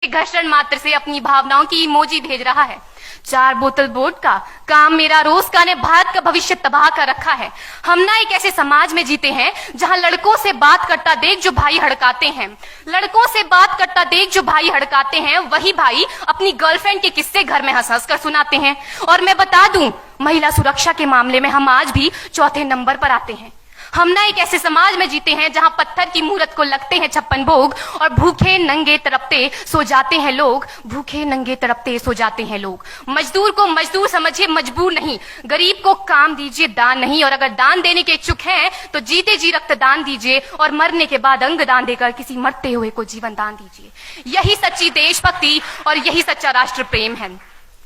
घर्षण मात्र से अपनी भावनाओं की इमोजी भेज रहा है। 4 बोतल वोट का काम मेरा रोज का ने भारत का भविष्य तबाह कर रखा है। हम ना एक ऐसे समाज में जीते हैं जहां लड़कों से बात करता देख जो भाई हड़काते हैं, लड़कों से बात करता देख जो भाई हड़काते हैं, वही भाई अपनी गर्लफ्रेंड के किस्से घर में हंस हंस कर सुनाते हैं। और मैं बता दूं, महिला सुरक्षा के मामले में हम आज भी चौथे नंबर पर आते हैं। हम ना एक ऐसे समाज में जीते हैं जहां पत्थर की मूरत को लगते हैं 56 भोग और भूखे नंगे तड़पते सो जाते हैं लोग, भूखे नंगे तड़पते सो जाते हैं लोग। मजदूर को मजदूर समझिए, मजबूर नहीं। गरीब को काम दीजिए, दान नहीं। और अगर दान देने के इच्छुक हैं तो जीते जी रक्तदान दीजिए और मरने के बाद अंग दान देकर किसी मरते हुए को जीवन दान दीजिए। यही सच्ची देशभक्ति और यही सच्चा राष्ट्र प्रेम है।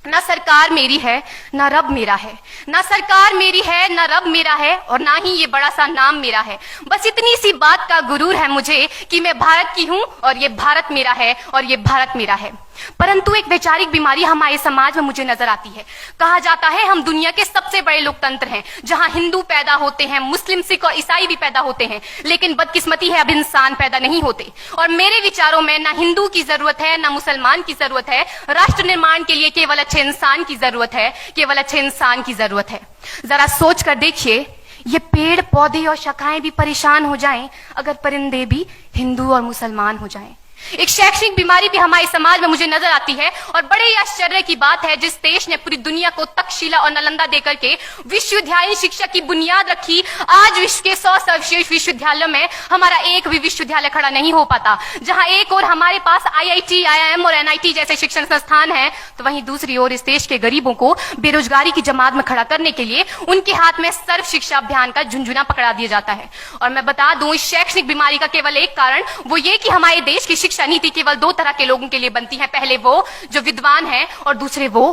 ना सरकार मेरी है ना रब मेरा है, ना सरकार मेरी है ना रब मेरा है और ना ही ये बड़ा सा नाम मेरा है। बस इतनी सी बात का गुरूर है मुझे कि मैं भारत की हूं और ये भारत मेरा है और ये भारत मेरा है। परंतु एक वैचारिक बीमारी हमारे समाज में मुझे नजर आती है। कहा जाता है हम दुनिया के सबसे बड़े लोकतंत्र हैं, जहां हिंदू पैदा होते हैं, मुस्लिम, सिख और ईसाई भी पैदा होते हैं, लेकिन बदकिस्मती है अब इंसान पैदा नहीं होते। और मेरे विचारों में ना हिंदू की जरूरत है ना मुसलमान की जरूरत है। राष्ट्र निर्माण के लिए केवल अच्छे इंसान की जरूरत है, केवल अच्छे इंसान की जरूरत है। जरा सोच कर देखिए, ये पेड़ पौधे और शाखाएं भी परेशान हो जाएं अगर परिंदे भी हिंदू और मुसलमान हो जाएं। एक शैक्षणिक बीमारी भी हमारे समाज में मुझे नजर आती है और बड़े ही आश्चर्य की बात है, जिस देश ने पूरी दुनिया को तक्षशिला और नालंदा देकर के विश्वविद्यालय शिक्षा की बुनियाद रखी, आज विश्व के 100 सर्वश्रेष्ठ विश्वविद्यालयों में हमारा एक भी विश्वविद्यालय खड़ा नहीं हो पाता। जहां एक और हमारे पास IIT, IIM और NIT जैसे शिक्षण संस्थान हैं, तो वहीं दूसरी ओर इस देश के गरीबों को बेरोजगारी की जमात में खड़ा करने के लिए उनके हाथ में सर्व शिक्षा अभियान का झुंझुना पकड़ा दिया जाता है। और मैं बता दूं, इस शैक्षणिक बीमारी का केवल एक कारण वो ये कि हमारे देश की शिक्षा नीति केवल 2 तरह के लोगों के लिए बनती है। पहले वो जो विद्वान हैं और दूसरे वो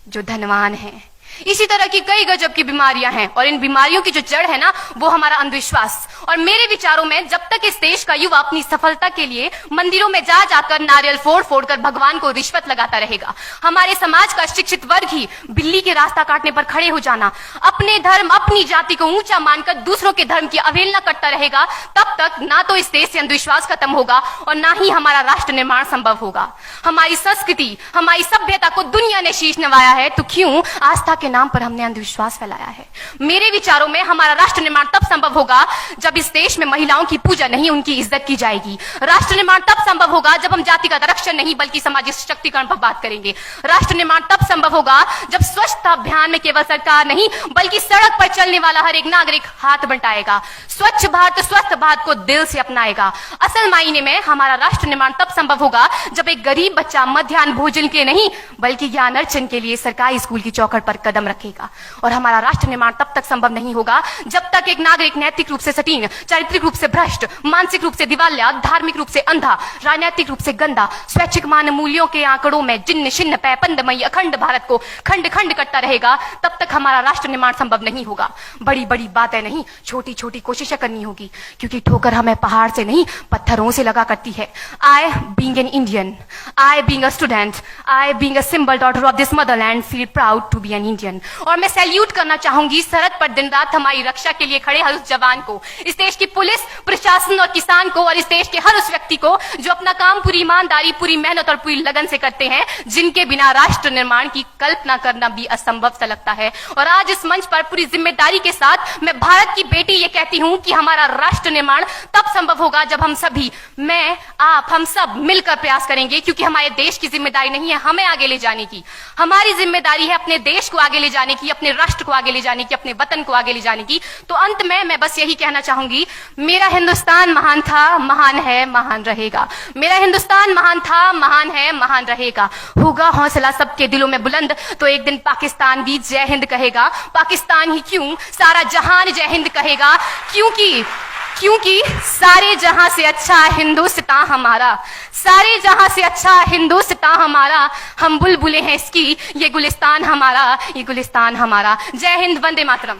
जो धनवान हैं। इसी तरह की कई गजब की बीमारियां हैं और इन बीमारियों की जो जड़ है ना, वो हमारा अंधविश्वास। और मेरे विचारों में जब तक इस देश का युवा अपनी सफलता के लिए मंदिरों में जा जाकर नारियल फोड़ फोड़ कर भगवान को रिश्वत लगाता रहेगा, हमारे समाज का शिक्षित वर्ग ही बिल्ली के रास्ता काटने पर खड़े हो जाना, अपने धर्म अपनी जाति को ऊंचा मानकर दूसरों के धर्म की अवहेलना करता रहेगा, तब तक ना तो इस देश से अंधविश्वास खत्म होगा और ना ही हमारा राष्ट्र निर्माण संभव होगा। हमारी संस्कृति, हमारी सभ्यता को दुनिया ने शीश नवाया है, तो क्यों आस्था के नाम पर हमने अंधविश्वास फैलाया है। मेरे विचारों में हमारा राष्ट्र निर्माण तब संभव होगा जब इस देश में महिलाओं की पूजा नहीं, उनकी इज्जत की जाएगी। राष्ट्र निर्माण तब संभव होगा जब हम जातिगत आरक्षण नहीं बल्कि सामाजिक सशक्तिकरण पर बात करेंगे। राष्ट्र निर्माण तब संभव होगा जब स्वच्छता अभियान में केवल सरकार नहीं बल्कि सड़क पर चलने वाला हर एक नागरिक हाथ बंटाएगा, स्वच्छ भारत स्वस्थ भारत को दिल से अपनाएगा। असल मायने में हमारा राष्ट्र निर्माण तब संभव होगा जब एक गरीब बच्चा मध्याह्न भोजन के नहीं बल्कि ज्ञान अर्जन के लिए सरकारी स्कूल की चौखट पर कदम रखेगा। और हमारा राष्ट्र निर्माण तब तक संभव नहीं होगा जब तक एक नागरिक नैतिक रूप से सटीन, चारित्रिक रूप से भ्रष्ट, मानसिक रूप से दिवालिया, धार्मिक रूप से अंधा, राजनीतिक रूप से गंदा, स्वैच्छिक मान मूल्यों के आंकड़ों में जिन्न शिन्न पैपंदमयी अखंड भारत को खंड खंड करता रहेगा। तब तक हमारा राष्ट्र निर्माण संभव नहीं होगा। बड़ी बड़ी बातें नहीं, छोटी छोटी कोशिशें करनी होगी, क्योंकि ठोकर हमें पहाड़ से नहीं पत्थरों से लगा करती है। I being an Indian, I being a student, I being a symbol daughter of this motherland feel proud to be an Indian। और मैं सैल्यूट करना चाहूंगी सरहद पर दिन रात हमारी रक्षा के लिए खड़े हर उस जवान को, इस देश की पुलिस, प्रशासन और किसान को, और इस देश के हर उस व्यक्ति को जो अपना काम पूरी ईमानदारी, पूरी मेहनत और पूरी लगन से करते हैं, जिनके बिना राष्ट्र निर्माण की कल्पना करना भी असंभव सा लगता है। और आज इस मंच पर पूरी जिम्मेदारी के साथ मैं भारत की बेटी ये कहती हूं कि हमारा राष्ट्र निर्माण तब संभव होगा जब हम सभी, मैं, आप, हम सब मिलकर प्रयास करेंगे, क्योंकि हमारे देश की जिम्मेदारी नहीं है हमें आगे ले जाने की, हमारी जिम्मेदारी है अपने देश को आगे ले जाने की, अपने राष्ट्र को आगे ले जाने की, अपने वतन को आगे ले जाने की। तो अंत में मैं बस यही कहना चाहूंगी, मेरा हिंदुस्तान महान था, महान है, महान रहेगा। मेरा हिंदुस्तान महान था, महान है, महान रहेगा। होगा हौसला सबके दिलों में बुलंद तो एक दिन पाकिस्तान भी जय हिंद कहेगा। पाकिस्तान ही क्यों, सारा जहान जय हिंद कहेगा, क्योंकि सारे जहां से अच्छा हिंदुस्तान हमारा, सारे जहां से अच्छा हिंदुस्तान हमारा। हम बुलबुलें हैं इसकी, ये गुलिस्तान हमारा, ये गुलिस्तान हमारा। जय हिंद, वंदे मातरम।